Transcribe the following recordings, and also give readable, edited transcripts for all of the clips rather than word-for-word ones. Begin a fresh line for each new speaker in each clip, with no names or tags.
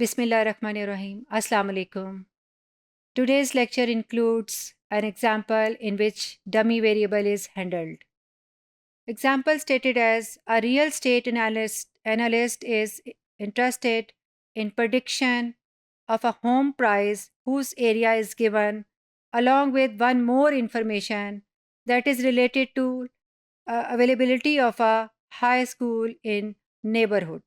Bismillahirrahmanirrahim. Assalamu alaikum. Today's lecture includes an example in which dummy variable is handled. Example stated as a real estate analyst is interested in prediction of a home price whose area is given along with one more information that is related to availability of a high school in neighborhood.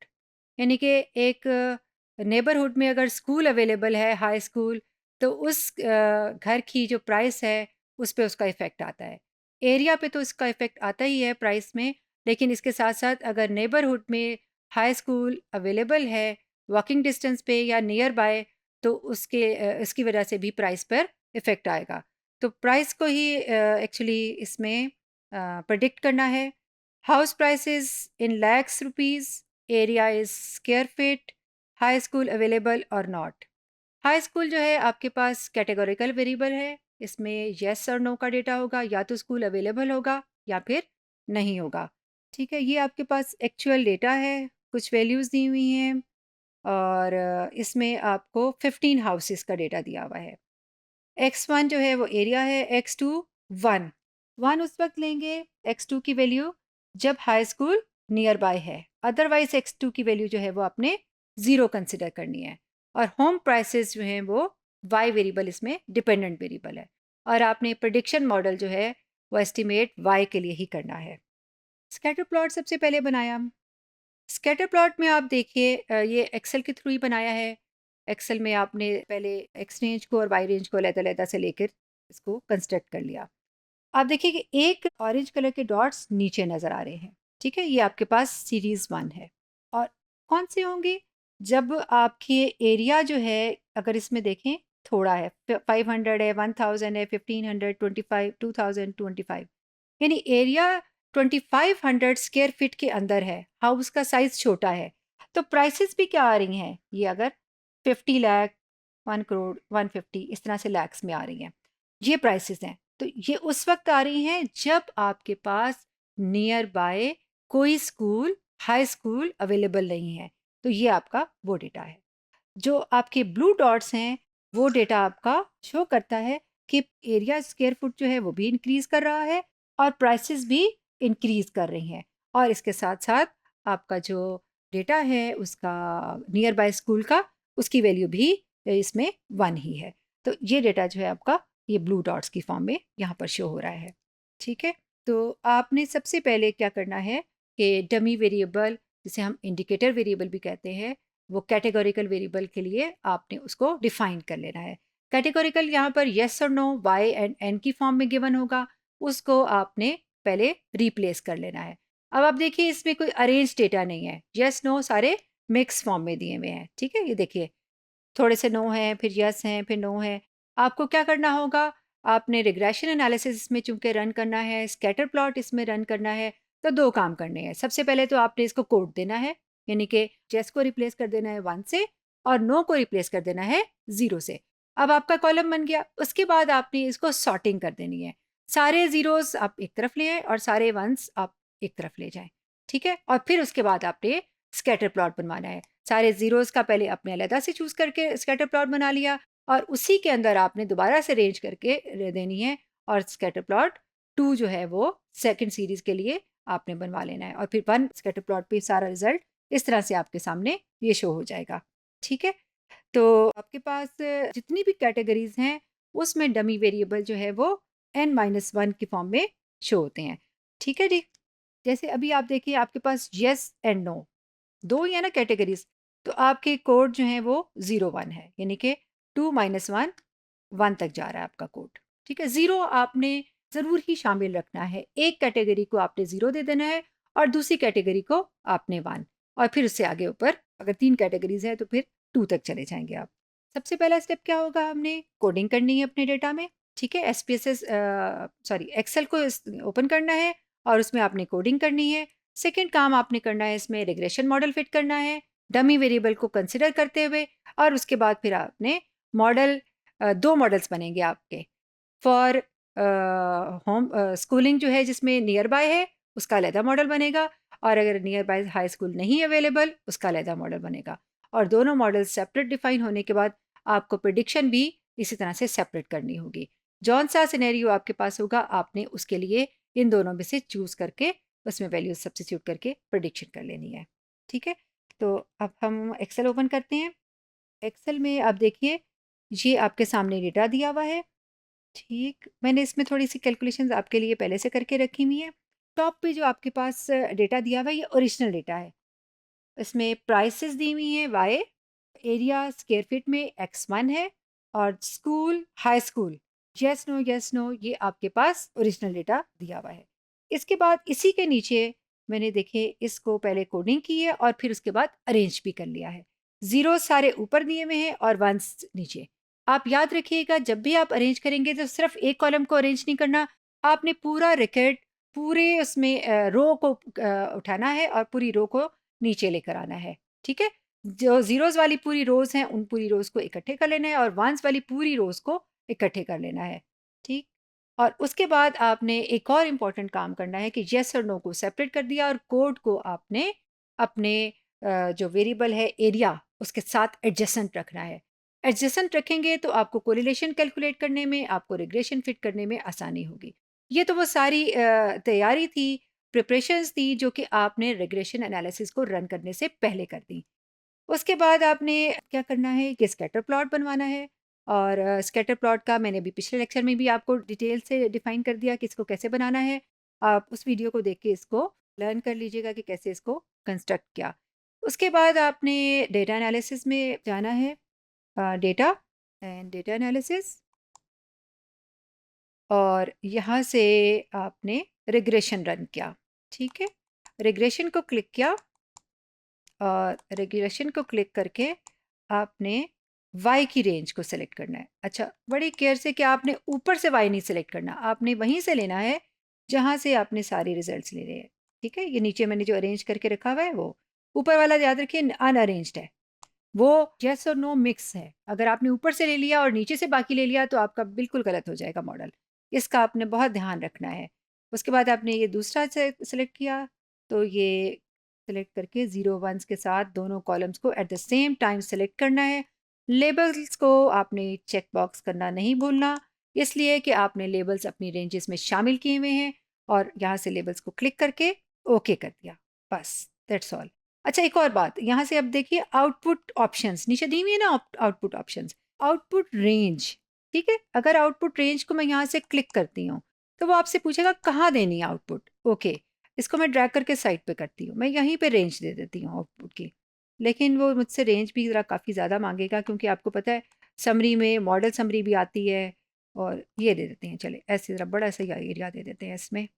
यानी कि एक neighbourhood में अगर school available है high school तो उस घर की जो प्राइस है उस पे उसका इफ़ेक्ट आता है। एरिया पे तो इसका इफ़ेक्ट आता ही है प्राइस में, लेकिन इसके साथ-साथ अगर नेबरहुड में हाई स्कूल अवेलेबल है वॉकिंग डिस्टेंस पे या नियर बाय तो इसकी वजह से भी प्राइस पर इफ़ेक्ट आएगा। तो प्राइस को ही एक्चुअली इसमें प्रेडिक्ट करना है। House prices in lakhs rupees, area is square feet, high school available और नॉट। हाई स्कूल जो है आपके पास कैटेगोरिकल वेरिएबल है, इसमें येस और नो का डेटा होगा, या तो स्कूल अवेलेबल होगा या फिर नहीं होगा। ठीक है, ये आपके पास एक्चुअल डेटा है, कुछ वैल्यूज़ दी हुई हैं और इसमें आपको 15 हाउसेस का डेटा दिया हुआ है। x1 जो है वो एरिया है, x2 1 1 उस वक्त लेंगे x2 की वैल्यू जब हाई स्कूल नियर बाय है, अदरवाइज x2 की वैल्यू जो है वो आपने 0 कंसिडर करनी है। और होम प्राइसेस जो हैं वो y वेरिएबल इसमें डिपेंडेंट वेरिएबल है और आपने प्रेडिक्शन मॉडल जो है वो एस्टिमेट y के लिए ही करना है। स्कैटर प्लॉट सबसे पहले बनाया। स्कैटर प्लॉट में आप देखिए ये एक्सेल के थ्रू ही बनाया है। एक्सेल में आपने पहले एक्स रेंज को और वाई रेंज को अलग-अलग से लेकर इसको कंस्ट्रक्ट कर लिया। आप देखिए कि एक ऑरेंज कलर के डॉट्स नीचे नज़र आ रहे हैं, ठीक है? ये आपके पास सीरीज़ 1 है। और कौन से होंगे? जब आपके एरिया जो है अगर इसमें देखें थोड़ा है, 500 है, 1000 है, 1500, 25, 2000, 25 यानी एरिया 2500 स्क्वायर फीट के अंदर है, हाउस का साइज़ छोटा है। तो प्राइसेस भी क्या आ रही हैं? ये अगर 50 लाख, 1 करोड़, 150 इस तरह से लैक्स में आ रही हैं। ये प्राइसेस हैं। तो ये उस वक़्त आ रही हैं जब आपके पास नियर बाय कोई स्कूल, हाई स्कूल अवेलेबल नहीं है। तो ये आपका वो डेटा है। जो आपके ब्लू डॉट्स हैं, वो डेटा आपका शो करता है कि एरिया स्क्वायर फुट जो है वो भी इंक्रीज़ कर रहा है और प्राइसेस भी इंक्रीज़ कर रही हैं। और इसके साथ-साथ आपका जो डेटा है उसका नियर बाय स्कूल का, उसकी वैल्यू भी इसमें 1 ही है। तो ये डेटा जो है आपका ये ब्लू डॉट्स की फॉर्म में यहाँ पर शो हो रहा है। ठीक है? तो आपने सबसे पहले क्या करना है कि डमी वेरिएबल जिसे हम इंडिकेटर वेरिएबल भी कहते हैं, वो कैटेगोरिकल वेरिएबल के लिए आपने उसको डिफाइन कर लेना है। कैटेगोरिकल यहाँ पर येस और नो, वाई एंड एन की फॉर्म में गिवन होगा, उसको आपने पहले रिप्लेस कर लेना है। अब आप देखिए इसमें कोई अरेंज डेटा नहीं है, येस नो सारे मिक्स फॉर्म में दिए हुए हैं। ठीक है, ये देखिए थोड़े से नो हैं, फिर यस हैं, फिर नो है। आपको क्या करना होगा, आपने रिग्रेशन एनालिसिस इसमें चूँकि रन करना है, स्कैटर प्लॉट इसमें रन करना है, तो 2 काम करने हैं। सबसे पहले तो आपने इसको कोड देना है, यानी कि येस को रिप्लेस कर देना है 1 से और नो को रिप्लेस कर देना है 0 से। अब आपका कॉलम बन गया, उसके बाद आपने इसको सॉर्टिंग कर देनी है। सारे ज़ीरोज़ आप एक तरफ ले आएँ और सारे वन्स आप एक तरफ ले जाएँ, ठीक है? और फिर उसके बाद आपने स्कैटर प्लॉट बनवाना है। सारे ज़ीरोज़ का पहले आपने अलग से चूज़ करके स्कैटर प्लॉट बना लिया और उसी के अंदर आपने दोबारा से अरेंज करके देनी है और स्कैटर प्लॉट 2 जो है वो सेकंड सीरीज़ के लिए आपने बनवा लेना है और फिर 1 स्कैटर प्लॉट पे सारा रिज़ल्ट इस तरह से आपके सामने ये शो हो जाएगा। ठीक है? तो आपके पास जितनी भी कैटेगरीज़ हैं उसमें डमी वेरिएबल जो है वो n-1 की फॉर्म में शो होते हैं। ठीक है जी? जैसे अभी आप देखिए आपके पास येस एंड नो 2 ही है ना कैटेगरीज़, तो आपके कोड जो हैं वो 0 1 है, यानी कि 2 -1 1 तक जा रहा है आपका कोड। ठीक है? 0 आपने ज़रूर ही शामिल रखना है। एक कैटेगरी को आपने 0 दे देना है और दूसरी कैटेगरी को आपने 1 और फिर उससे आगे ऊपर अगर 3 कैटेगरीज़ हैं तो फिर 2 तक चले जाएँगे आप। सबसे पहला स्टेप क्या होगा, हमने कोडिंग करनी है अपने डेटा में। ठीक है? एसपीएसएस सॉरी एक्सेल को ओपन करना है और उसमें आपने कोडिंग करनी है। सेकंड काम आपने करना है, इसमें रिग्रेशन मॉडल फिट करना है, डमी वेरिएबल को कंसीडर करते हुए और उसके बाद फिर आपने मॉडल 2 मॉडल्स बनेंगे आपके फॉर होम स्कूलिंग जो है जिसमें नियर बाय है उसका अलहदा मॉडल बनेगा और अगर नियर बाय हाई स्कूल नहीं अवेलेबल उसका अलहदा मॉडल बनेगा और दोनों मॉडल सेपरेट डिफाइन होने के बाद आपको प्रिडिक्शन भी इसी तरह से सेपरेट करनी होगी। जौन सा सिनेरियो आपके पास होगा आपने उसके लिए इन दोनों में से चूज़ करके उसमें वैल्यूज सब्स्टिट्यूट करके प्रिडिक्शन कर लेनी है। ठीक है, तो अब हम एक्सेल ओपन करते हैं। एक्सेल में आप देखिए ये आपके सामने डेटा दिया हुआ है। ठीक, मैंने इसमें थोड़ी सी कैलकुलेशंस आपके लिए पहले से करके रखी हुई हैं। टॉप पे जो आपके पास डेटा दिया हुआ है ये ओरिजिनल डेटा है। इसमें प्राइसेस दी हुई हैं वाई, एरिया स्क्वायर फीट में x1 है और school high school yes no ये आपके पास ओरिजिनल डेटा दिया हुआ है। इसके बाद इसी के नीचे मैंने देखे इसको पहले कोडिंग की है और फिर उसके बाद अरेंज भी कर लिया है। जीरो सारे ऊपर दिए हुए हैं और वंस नीचे। आप याद रखिएगा जब भी आप अरेंज करेंगे तो सिर्फ एक कॉलम को अरेंज नहीं करना, आपने पूरा रिकॉर्ड पूरे उसमें रो को उठाना है और पूरी रो को नीचे लेकर आना है। ठीक है, जो जीरोस वाली पूरी रोज हैं उन पूरी रोज को इकट्ठे कर लेना है और वंस वाली पूरी रोज को इकट्ठे कर लेना है। ठीक, और उसके बाद आपने एक और इम्पॉर्टेंट काम करना है कि यस और नो को सेपरेट कर दिया और कोड को आपने अपने जो वेरिएबल है एरिया उसके साथ एडजेसेंट रखना है। एडजेसेंट रखेंगे तो आपको कोरिलेशन कैलकुलेट करने में, आपको रिग्रेशन फिट करने में आसानी होगी। ये तो वो सारी तैयारी थी, प्रिपरेशंस थी जो कि आपने रिग्रेशन एनालिसिस को रन करने से पहले कर दी। उसके बाद आपने क्या करना है कि स्कैटर प्लॉट बनवाना है और स्कैटर प्लॉट का मैंने अभी पिछले लेक्चर में भी आपको डिटेल से डिफाइन कर दिया कि इसको कैसे बनाना है। आप उस वीडियो को देख के इसको लर्न कर लीजिएगा कि कैसे इसको कंस्ट्रक्ट किया। उसके बाद आपने डेटा एनालिसिस में जाना है, डेटा एंड डेटा एनालिसिस, और यहाँ से आपने रिग्रेशन रन किया। ठीक है, रिग्रेशन को क्लिक किया और रिग्रेशन को क्लिक करके आपने y की रेंज को सिलेक्ट करना है। अच्छा, बड़ी केयर से कि आपने ऊपर से y नहीं सिलेक्ट करना, आपने वहीं से लेना है जहाँ से आपने सारे रिजल्ट्स ले रहे हैं। ठीक है, ये नीचे मैंने जो अरेंज करके रखा हुआ है वो ऊपर वाला याद रखिए अनअरेंज्ड है, वो यस और नो मिक्स है। अगर आपने ऊपर से ले लिया और नीचे से बाकी ले लिया तो आपका बिल्कुल गलत हो जाएगा मॉडल। इसका आपने बहुत ध्यान रखना है। उसके बाद आपने ये दूसरा से सिलेक्ट किया तो ये सिलेक्ट करके ज़ीरो वंस के साथ दोनों कॉलम्स को at the same time select करना है। लेबल्स को आपने चेक बॉक्स करना नहीं भूलना, इसलिए कि आपने लेबल्स अपनी रेंजेस में शामिल किए हुए हैं और यहाँ से लेबल्स को क्लिक करके ओके कर दिया, बस दैट्स ऑल। अच्छा, एक और बात यहाँ से अब देखिए आउटपुट ऑप्शंस नीचे दी हुई है ना, आउटपुट ऑप्शंस, आउटपुट रेंज। ठीक है, अगर आउटपुट रेंज को मैं यहाँ से क्लिक करती हूँ तो वो आपसे पूछेगा कहाँ देनी है आउटपुट। ओके, इसको मैं ड्रैग करके साइड पे करती हूँ, मैं यहीं पे रेंज दे देती हूँ आउटपुट की। लेकिन वो मुझसे रेंज भी ज़रा काफ़ी ज़्यादा मांगेगा क्योंकि आपको पता है समरी में मॉडल समरी भी आती है। और ये दे देते हैं, चले ऐसे ज़रा बड़ा सा एरिया दे देते हैं इसमें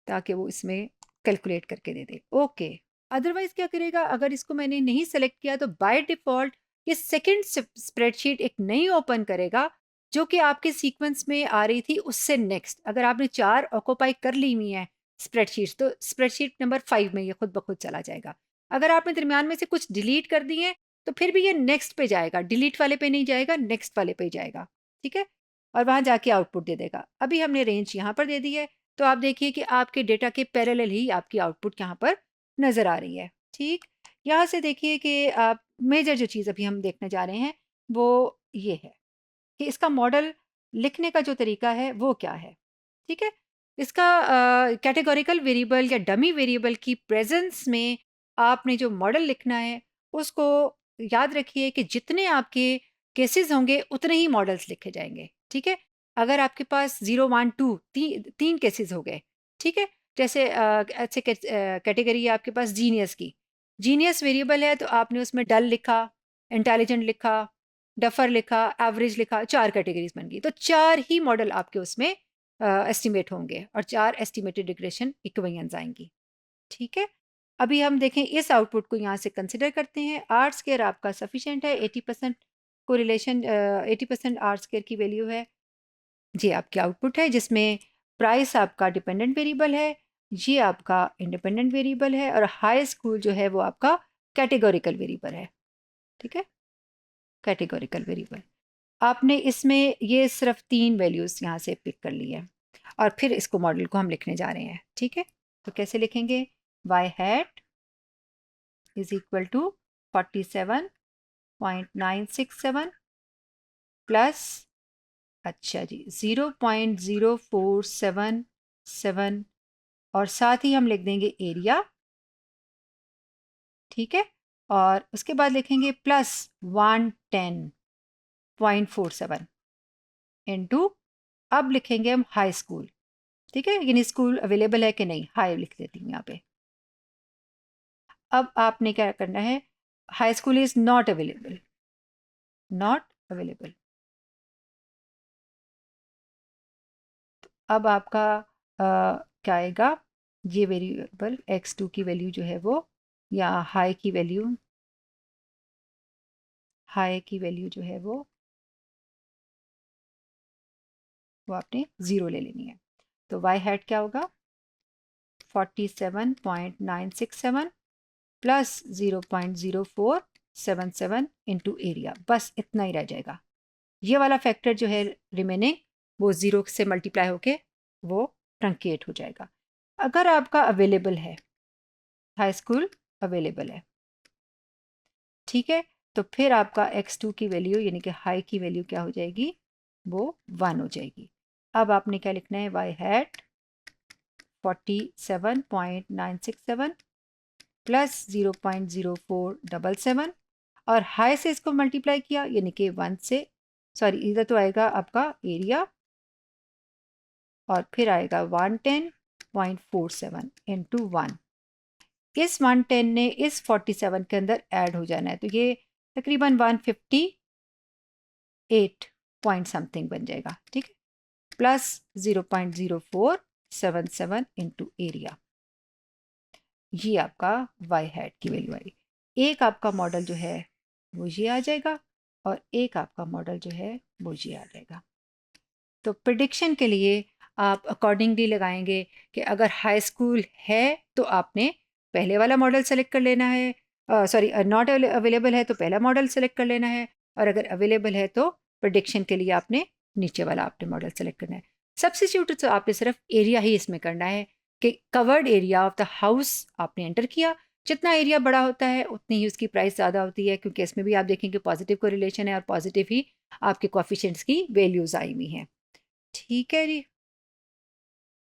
ताकि वो इसमें कैलकुलेट करके दे दे। ओके, अदरवाइज क्या करेगा, अगर इसको मैंने नहीं सेलेक्ट किया तो बाय डिफ़ॉल्ट ये सेकंड स्प्रेडशीट एक नई ओपन करेगा जो कि आपके सीक्वेंस में आ रही थी उससे नेक्स्ट। अगर आपने 4 ऑक्यूपाई कर ली हुई हैं स्प्रेडशीट्स तो स्प्रेडशीट नंबर 5 में ये खुद ब खुद चला जाएगा। अगर आपने दरमियान में से कुछ डिलीट कर दी हैं तो फिर भी ये नेक्स्ट पे जाएगा, डिलीट वाले पे नहीं जाएगा, नेक्स्ट वाले पे ही जाएगा। ठीक है, और वहाँ जाके आउटपुट दे देगा। अभी हमने रेंज यहाँ पर दे दी है तो आप देखिए कि आपके डेटा के पैरेलल ही आपकी आउटपुट यहाँ पर नज़र आ रही है। ठीक, यहाँ से देखिए कि आप मेजर जो चीज़ अभी हम देखने जा रहे हैं वो ये है कि इसका मॉडल लिखने का जो तरीका है वो क्या है। ठीक है, इसका कैटेगोरिकल वेरिएबल या डमी वेरिएबल की प्रेजेंस में आपने जो मॉडल लिखना है उसको याद रखिए कि जितने आपके केसेस होंगे उतने ही मॉडल्स लिखे जाएंगे। ठीक है, अगर आपके पास 0 1 2 तीन केसेस हो गए, ठीक है, जैसे अच्छे कैटेगरी है आपके पास जीनियस की, जीनियस वेरिएबल है तो आपने उसमें डल लिखा, इंटेलिजेंट लिखा, डफर लिखा, एवरेज लिखा, 4 कैटेगरीज बन गई। तो 4 ही मॉडल आपके उसमें एस्टिमेट होंगे और 4 एस्टिमेटेड रिग्रेशन इक्वेशंस आएंगी। ठीक है, अभी हम देखें इस आउटपुट को यहाँ से कंसिडर करते हैं। आर स्केयर आपका सफिशिएंट है, 80% कोरिलेशन, 80% आर स्केयर की वैल्यू है। ये आपकी आउटपुट है जिसमें प्राइस आपका डिपेंडेंट वेरिएबल है, ये आपका इंडिपेंडेंट वेरिएबल है और हाई स्कूल जो है वो आपका कैटेगोरिकल वेरिएबल है। ठीक है, कैटेगोरिकल वेरिएबल आपने इसमें ये सिर्फ 3 वैल्यूज़ यहाँ से पिक कर ली है और फिर इसको मॉडल को हम लिखने जा रहे हैं। ठीक है, तो कैसे लिखेंगे, y hat is equal to 47 0.967 plus, अच्छा जी, 0.0477 और साथ ही हम लिख देंगे एरिया, ठीक है। और उसके बाद लिखेंगे प्लस 110.47 इनटू, अब लिखेंगे हम हाई स्कूल, ठीक है, यानी स्कूल अवेलेबल है कि नहीं, हाई लिख देती हूँ यहाँ पे। अब आपने क्या करना है, high school is not available, not available. अब आपका क्या आएगा, ये वेरिएबल x2 की वैल्यू जो है वो, या हाई की वैल्यू, हाई की वैल्यू जो है वो आपने ज़ीरो ले लेनी है। तो y हैट क्या होगा, 47.967 प्लस 0.0477 इंटू एरिया, बस इतना ही रह जाएगा। ये वाला फैक्टर जो है रिमेनिंग, वो ज़ीरो से मल्टीप्लाई होके वो ट्रंकेट हो जाएगा। अगर आपका अवेलेबल है, हाई स्कूल अवेलेबल है, ठीक है, तो फिर आपका x2 की वैल्यू यानी कि हाई की वैल्यू क्या हो जाएगी, वो 1 हो जाएगी। अब आपने क्या लिखना है, y हैट 47.967 प्लस 0.0477 और हाई से इसको मल्टीप्लाई किया यानी कि 1 से, सॉरी इधर तो आएगा आपका एरिया और फिर आएगा 110.47 इंटू 1। इस 110 ने इस 47 के अंदर ऐड हो जाना है, तो ये तकरीबन 158 पॉइंट समथिंग बन जाएगा, ठीक है, प्लस 0.0477 इंटू एरिया। ये आपका वाई हैट की वैल्यू आई। एक आपका मॉडल जो है वो ये आ जाएगा और एक आपका मॉडल जो है वो ये आ जाएगा। तो प्रिडिक्शन के लिए आप अकॉर्डिंगली लगाएंगे कि अगर हाई स्कूल है तो आपने पहले वाला मॉडल सेलेक्ट कर लेना है, सॉरी नॉट अवेलेबल है तो पहला मॉडल सेलेक्ट कर लेना है, और अगर अवेलेबल है तो प्रिडिक्शन के लिए आपने नीचे वाला आपने मॉडल सेलेक्ट करना है। सब्स्टिट्यूट तो आपने सिर्फ एरिया ही इसमें करना है कि covered area of the house आपने एंटर किया, जितना एरिया बड़ा होता है उतनी ही उसकी प्राइस ज़्यादा होती है, क्योंकि इसमें भी आप देखेंगे पॉजिटिव को रिलेशन है और पॉजिटिव ही आपके कोफिशिएंट्स की वैल्यूज़ आई हुई हैं। ठीक है जी।